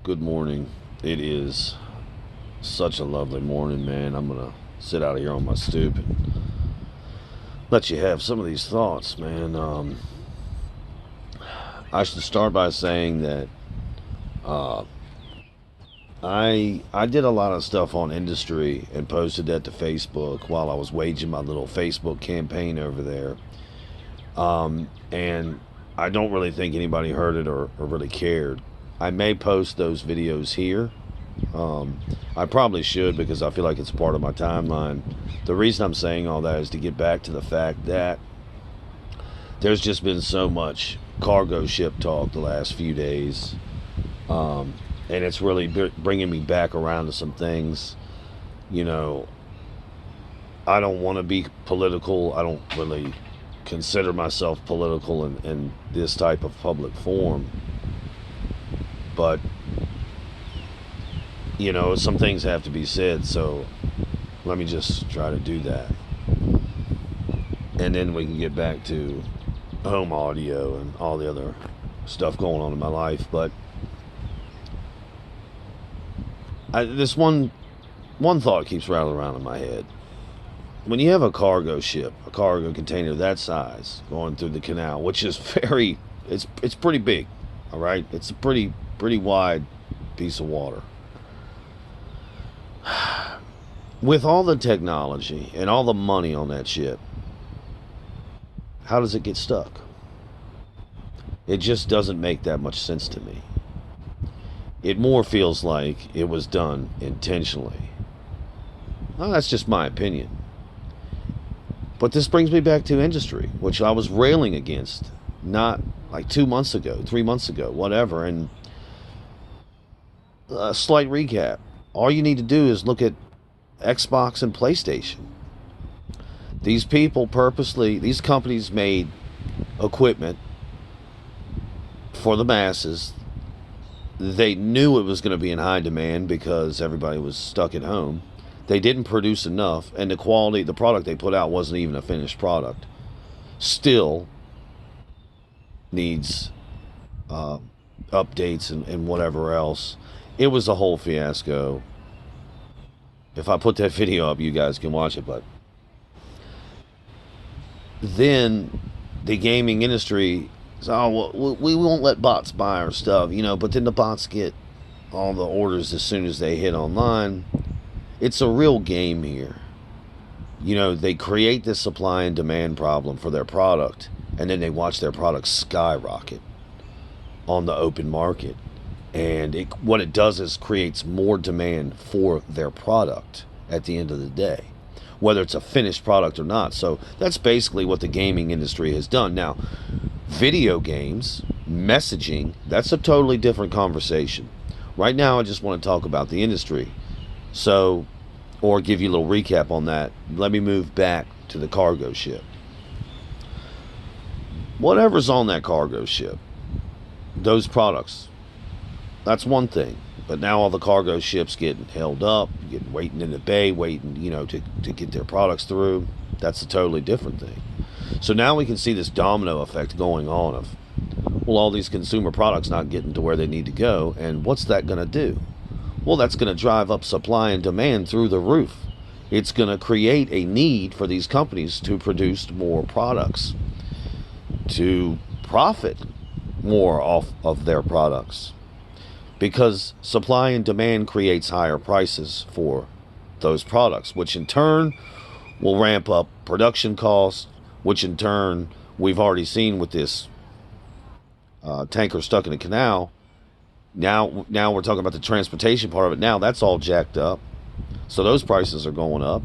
Good morning. It is such a lovely morning, man. I'm gonna sit out here on my stoop and let you have some of these thoughts, man. I should start by saying that uh, I did a lot of stuff on industry and posted that to Facebook while I was waging my little Facebook campaign over there. And I don't really think anybody heard it or really cared. I may post those videos here. Um, I probably should because I feel like it's part of my timeline. The reason I'm saying all that is to get back to the fact that there's just been so much cargo ship talk the last few days, and it's really bringing me back around to some things. You know, I don't want to be political. I don't really consider myself political in this type of public forum, but some things have to be said. So let me just try to do that, and then we can get back to home audio and all the other stuff going on in my life. But this one thought keeps rattling around in my head. When you have a cargo ship, a cargo container that size going through the canal, which is it's pretty big, all right? It's a pretty wide piece of water. With all the technology and all the money on that ship, how does it get stuck? It just doesn't make that much sense to me. It more feels like it was done intentionally. Well, that's just my opinion. But this brings me back to industry, which I was railing against not like 2 months ago, 3 months ago, whatever. And a slight recap. All you need to do is look at Xbox and PlayStation. These companies made equipment for the masses. They knew it was going to be in high demand because everybody was stuck at home. They didn't produce enough, and the product they put out wasn't even a finished product. Still needs updates and whatever else. It was a whole fiasco. If I put that video up, you guys can watch it. But then the gaming industry says, oh, well, we won't let bots buy our stuff, but then the bots get all the orders as soon as they hit online. It's a real game here. They create this supply and demand problem for their product, and then they watch their product skyrocket on the open market. And what it does is creates more demand for their product at the end of the day, whether it's a finished product or not. So that's basically what the gaming industry has done. Now, video games, messaging, that's a totally different conversation. Right now, I just want to talk about the industry. So, or give you a little recap on that. Let me move back to the cargo ship. Whatever's on that cargo ship, those products, that's one thing. But now all the cargo ships getting held up, getting waiting in the bay, waiting, to get their products through. That's a totally different thing. So now we can see this domino effect going on of, well, all these consumer products not getting to where they need to go. And what's that going to do? Well, that's going to drive up supply and demand through the roof. It's going to create a need for these companies to produce more products, to profit more off of their products. Because supply and demand creates higher prices for those products, which in turn will ramp up production costs, which in turn we've already seen with this tanker stuck in a canal. Now we're talking about the transportation part of it. Now that's all jacked up. So those prices are going up.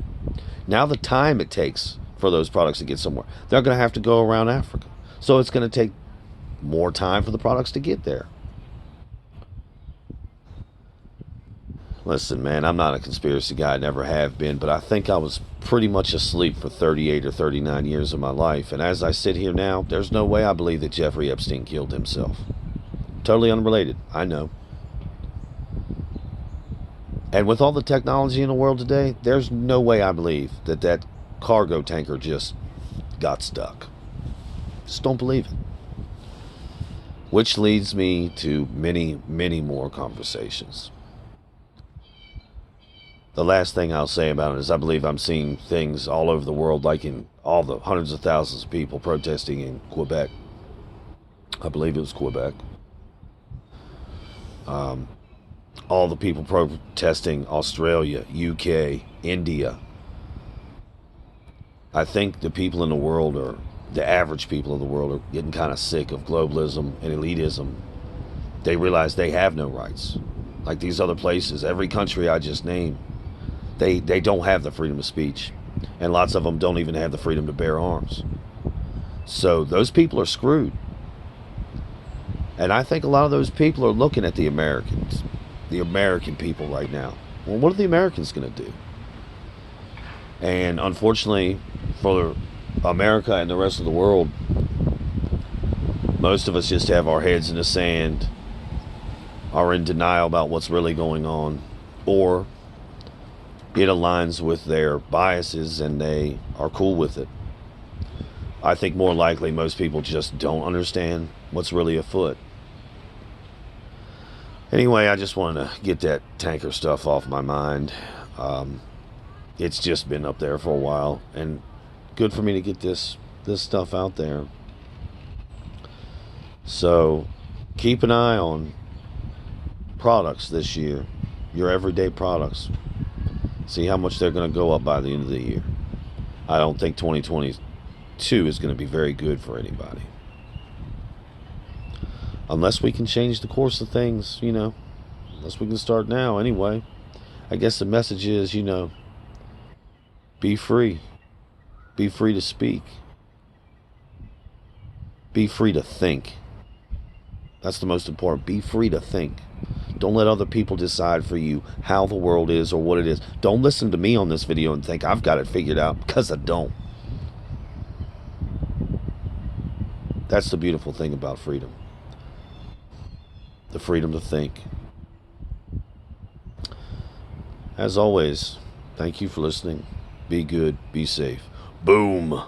Now the time it takes for those products to get somewhere, they're going to have to go around Africa. So it's going to take more time for the products to get there. Listen, man, I'm not a conspiracy guy. I never have been, but I think I was pretty much asleep for 38 or 39 years of my life. And as I sit here now, there's no way I believe that Jeffrey Epstein killed himself. Totally unrelated, I know. And with all the technology in the world today, there's no way I believe that cargo tanker just got stuck. Just don't believe it. which leads me to many, many more conversations. The last thing I'll say about it is I believe I'm seeing things all over the world, like in all the hundreds of thousands of people protesting in Quebec. I believe it was Quebec. All the people protesting Australia, UK, India. I think the people in the world, or the average people of the world, are getting kind of sick of globalism and elitism. They realize they have no rights. Like these other places, every country I just named, they don't have the freedom of speech. And lots of them don't even have the freedom to bear arms. So those people are screwed. And I think a lot of those people are looking at the Americans, the American people right now. Well, what are the Americans going to do? And unfortunately for America and the rest of the world, most of us just have our heads in the sand, are in denial about what's really going on, or it aligns with their biases and they are cool with it. I think more likely most people just don't understand what's really afoot. Anyway, I just wanted to get that tanker stuff off my mind. It's just been up there for a while, and good for me to get this stuff out there. So keep an eye on products this year, your everyday products. See how much they're going to go up by the end of the year. I don't think 2022 is going to be very good for anybody. Unless we can change the course of things, unless we can start now anyway. I guess the message is, be free. Be free to speak. Be free to think. That's the most important. Be free to think. Don't let other people decide for you how the world is or what it is. Don't listen to me on this video and think I've got it figured out, because I don't. That's the beautiful thing about freedom. The freedom to think. As always, thank you for listening. Be good, be safe. Boom.